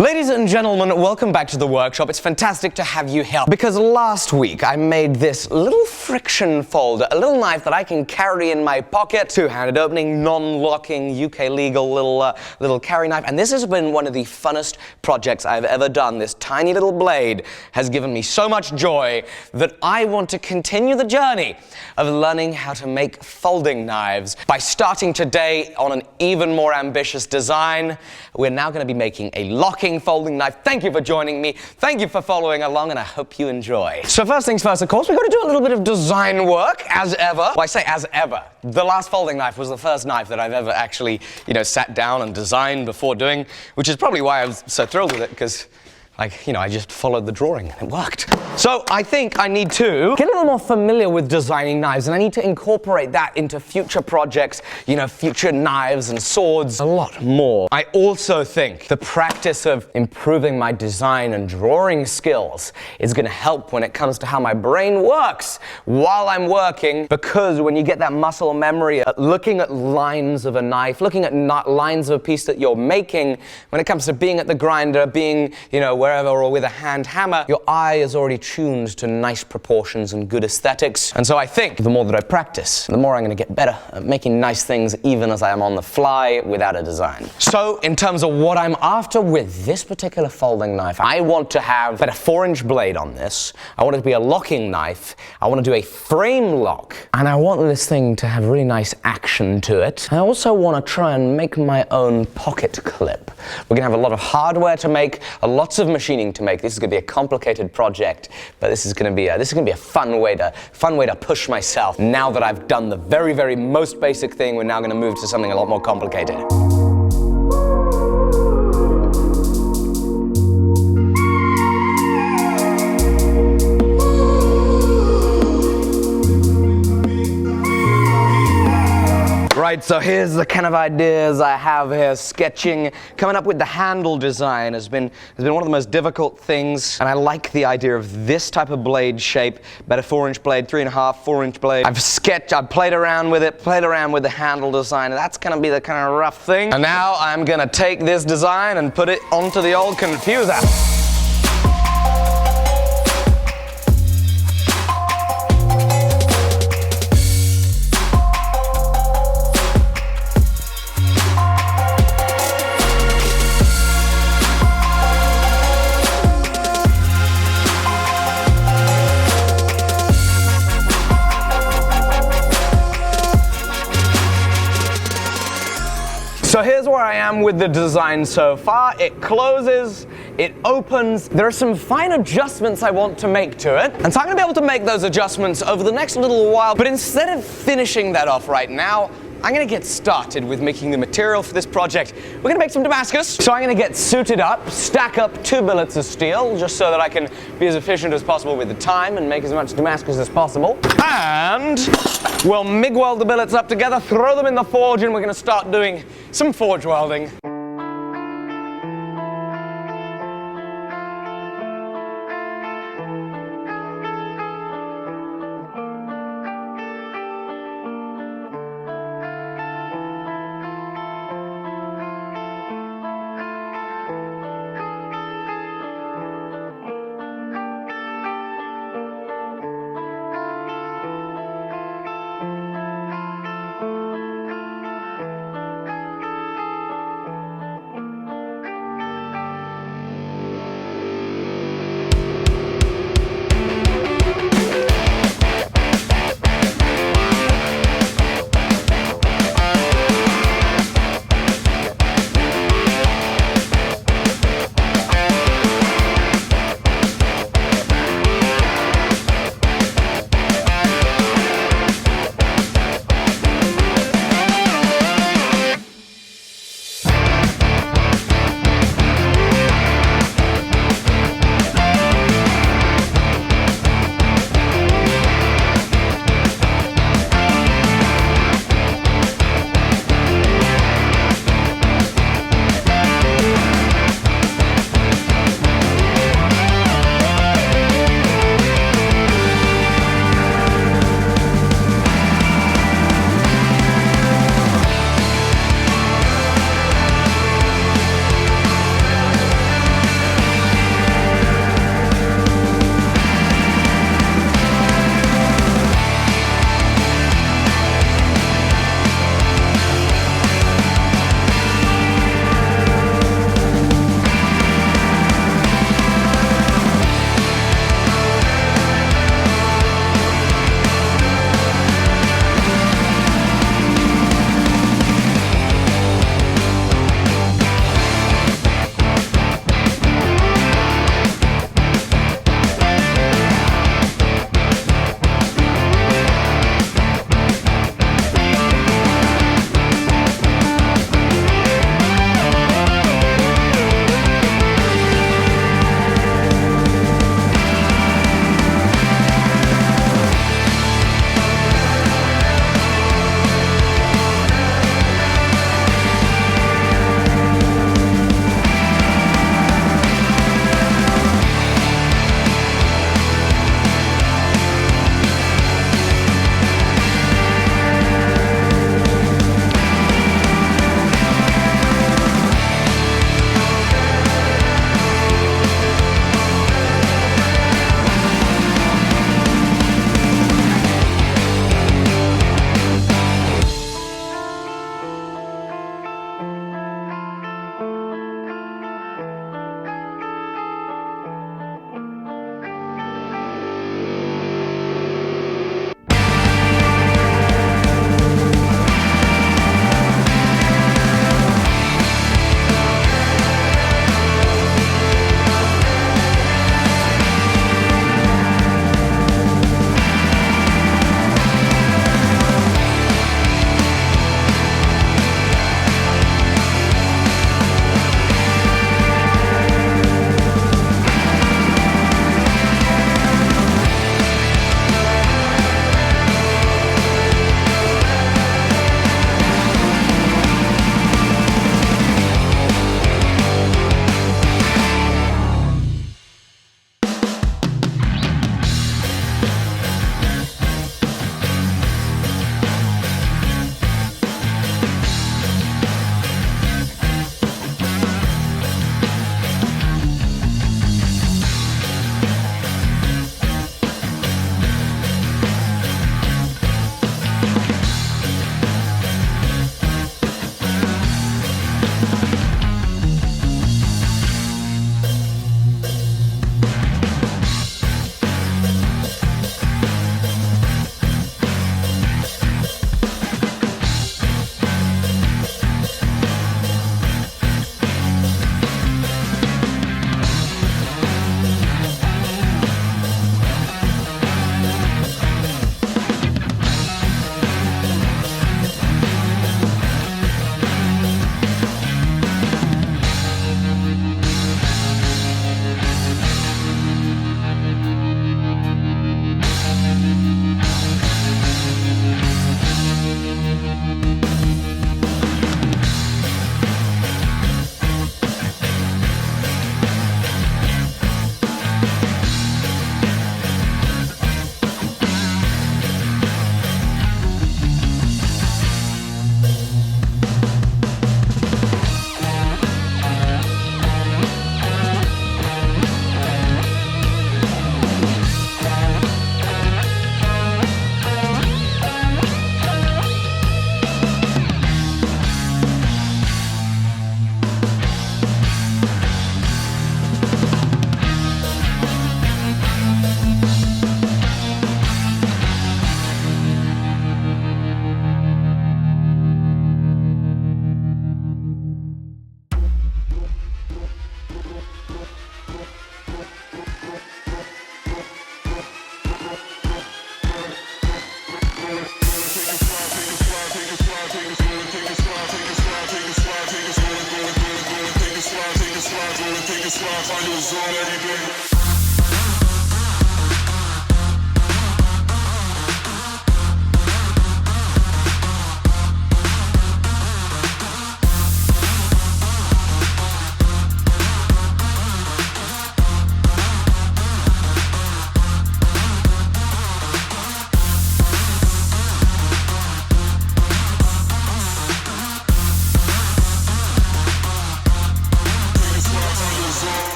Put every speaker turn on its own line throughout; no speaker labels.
Ladies and gentlemen, welcome back to the workshop. It's fantastic to have you here because last week I made this little friction folder, a little knife that I can carry in my pocket, two-handed opening, non-locking, UK legal little carry knife. And this has been one of the funnest projects I've ever done. This tiny little blade has given me so much joy that I want to continue the journey of learning how to make folding knives. By starting today on an even more ambitious design, we're now going to be making a locking folding knife. Thank you for joining me. Thank you for following along, and I hope you enjoy. So first things first, of course, we've got to do a little bit of design work, as ever. Well, I say as ever. The last folding knife was the first knife that I've ever actually, sat down and designed before doing, which is probably why I was so thrilled with it, because I just followed the drawing and it worked. So I think I need to get a little more familiar with designing knives, and I need to incorporate that into future projects, future knives and swords a lot more. I also think the practice of improving my design and drawing skills is going to help when it comes to how my brain works while I'm working, because when you get that muscle memory, looking at lines of a knife, looking at lines of a piece that you're making, when it comes to being at the grinder, being, wherever, or with a hand hammer, your eye is already tuned to nice proportions and good aesthetics. And so I think the more that I practice, the more I'm going to get better at making nice things even as I am on the fly without a design. So in terms of what I'm after with this particular folding knife, I want to have about a 4-inch blade on this. I want it to be a locking knife. I want to do a frame lock. And I want this thing to have really nice action to it. I also want to try and make my own pocket clip. We're going to have a lot of hardware to make, lots of machining to make. This is going to be a complicated project, but this is going to be a fun way to push myself. Now that I've done the very, very most basic thing, we're now going to move to something a lot more complicated. Right, so here's the kind of ideas I have here. Sketching, coming up with the handle design has been one of the most difficult things, and I like the idea of this type of blade shape, about a 4-inch blade, 3.5, 4-inch blade. I've played around with the handle design, and that's gonna be the kind of rough thing. And now I'm gonna take this design and put it onto the old confuser. So here's where I am with the design so far. It closes, it opens. There are some fine adjustments I want to make to it. And so I'm going to be able to make those adjustments over the next little while. But instead of finishing that off right now, I'm going to get started with making the material for this project. We're going to make some Damascus. So I'm going to get suited up, stack up 2 billets of steel, just so that I can be as efficient as possible with the time and make as much Damascus as possible. And we'll MIG weld the billets up together, throw them in the forge, and we're going to start doing some forge welding.
taking spots on your zone every day.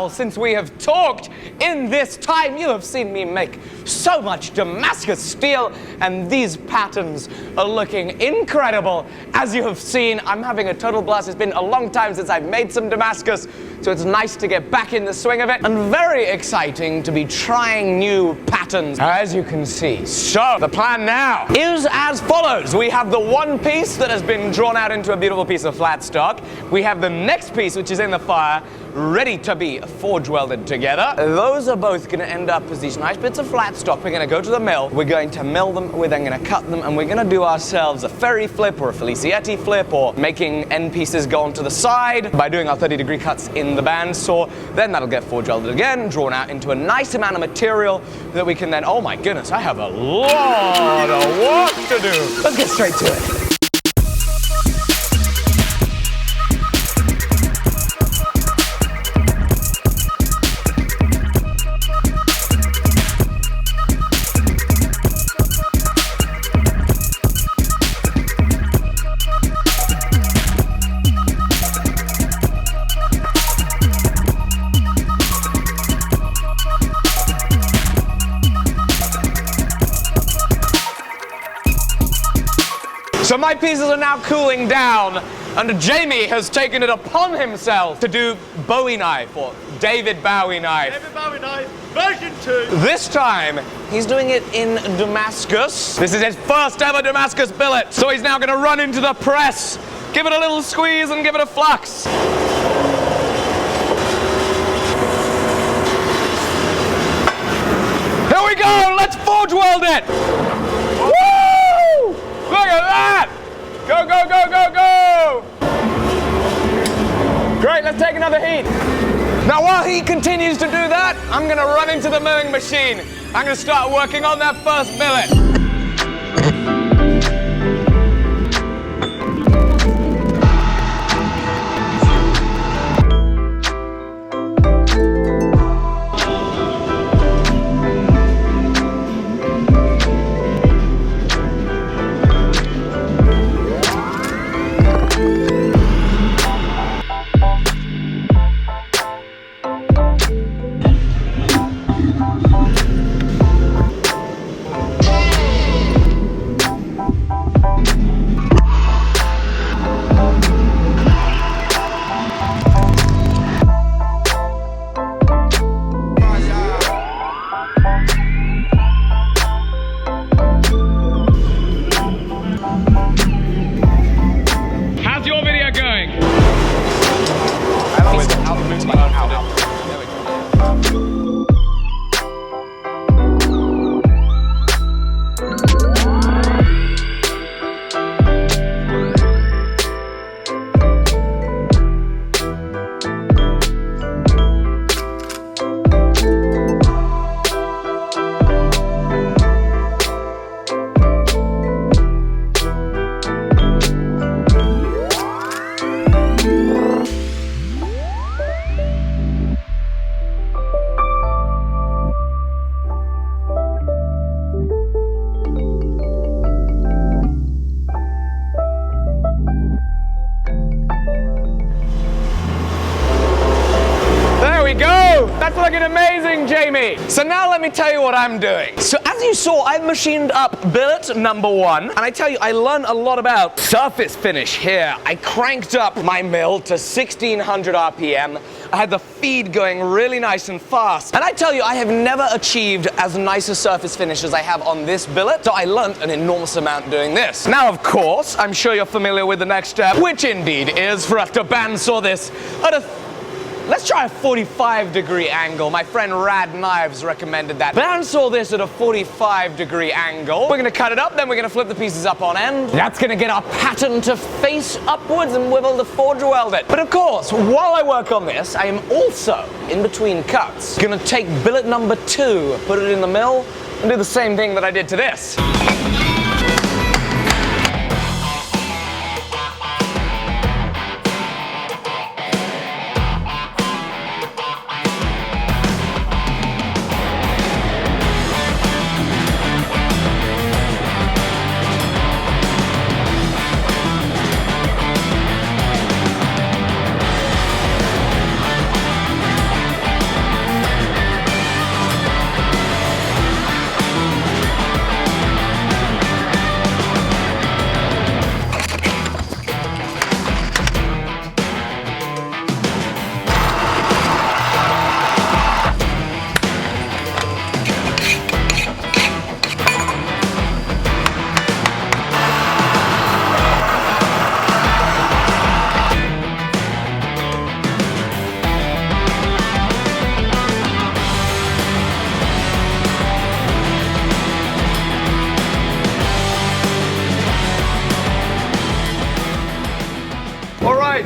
Since we have talked. In this time, you have seen me make so much Damascus steel, and these patterns are looking incredible. As you have seen, I'm having a total blast. It's been a long time since I've made some Damascus, so it's nice to get back in the swing of it, and very exciting to be trying new patterns, as you can see. So, the plan now is as follows. We have the one piece that has been drawn out into a beautiful piece of flat stock. We have the next piece, which is in the fire, ready to be forge welded together. Those are both going to end up as these nice bits of flat stock. We're going to go to the mill, we're going to mill them, we're then going to cut them, and we're going to do ourselves a ferry flip or a Felicietti flip, or making end pieces go onto the side by doing our 30-degree cuts in the bandsaw. Then that'll get forge welded again, drawn out into a nice amount of material that we can then, oh my goodness, I have a lot of work to do. Let's get straight to it. So my pieces are now cooling down, and Jamie has taken it upon himself to do Bowie knife, or David Bowie knife.
David Bowie knife, version 2.
This time, he's doing it in Damascus. This is his first ever Damascus billet, so he's now gonna run into the press, give it a little squeeze and give it a flux. weld it! Woo! Look at that! Go, go, go, go, go! Great, let's take another heat. Now while he continues to do that, I'm gonna run into the milling machine. I'm gonna start working on that first billet. That's looking amazing, Jamie. So now let me tell you what I'm doing. So as you saw, I've machined up billet number 1, and I tell you, I learned a lot about surface finish here. I cranked up my mill to 1600 RPM. I had the feed going really nice and fast. And I tell you, I have never achieved as nice a surface finish as I have on this billet, so I learned an enormous amount doing this. Now, of course, I'm sure you're familiar with the next step, which indeed is for us to bandsaw this at a let's try a 45-degree angle. My friend Rad Knives recommended that. Bandsaw this at a 45-degree angle. We're gonna cut it up, then we're gonna flip the pieces up on end. That's gonna get our pattern to face upwards, and we're able to forge weld it. But of course, while I work on this, I am also, in between cuts, gonna take billet number 2, put it in the mill, and do the same thing that I did to this.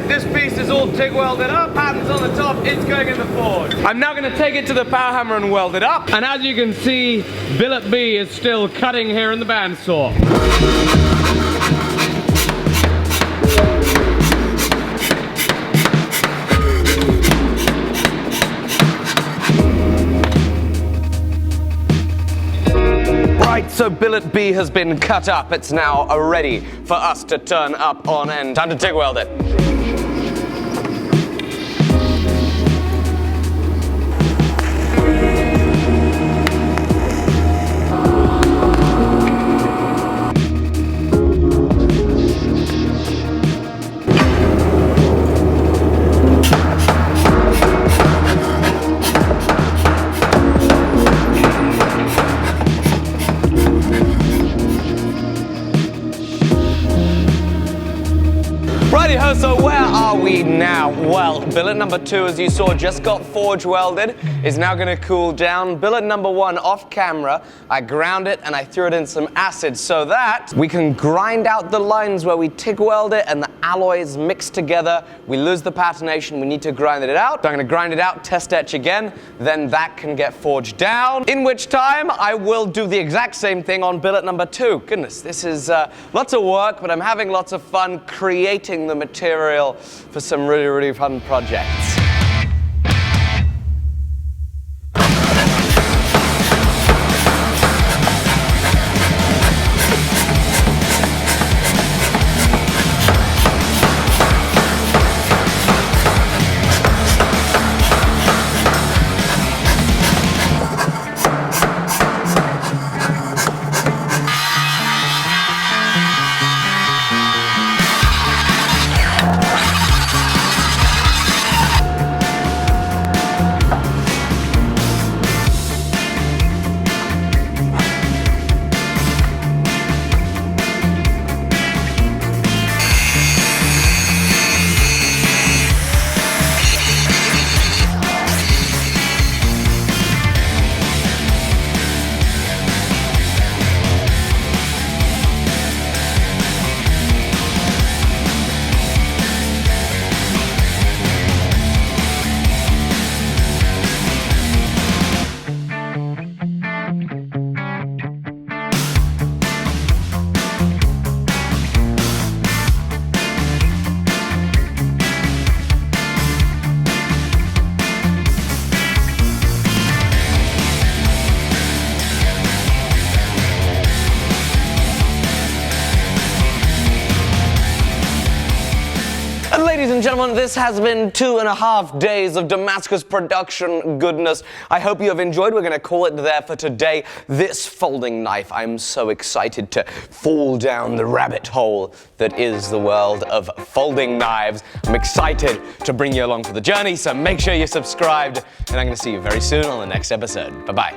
This piece is all TIG welded up, pattern's on the top, it's going in the forge. I'm now going to take it to the power hammer and weld it up. And as you can see, billet B is still cutting here in the bandsaw. Right, so billet B has been cut up. It's now ready for us to turn up on end. Time to TIG weld it. So we now? Well, billet number 2, as you saw, just got forge welded, is now going to cool down. Billet number 1, off camera, I ground it and I threw it in some acid so that we can grind out the lines where we TIG weld it and the alloys mix together. We lose the patination, we need to grind it out. So I'm going to grind it out, test etch again, then that can get forged down, in which time I will do the exact same thing on billet number 2. Goodness, this is lots of work, but I'm having lots of fun creating the material for some really, really fun projects. Ladies and gentlemen, this has been 2.5 days of Damascus production goodness. I hope you have enjoyed. We're going to call it there for today. This folding knife, I'm so excited to fall down the rabbit hole that is the world of folding knives. I'm excited to bring you along for the journey, so make sure you're subscribed, and I'm going to see you very soon on the next episode. Bye-bye.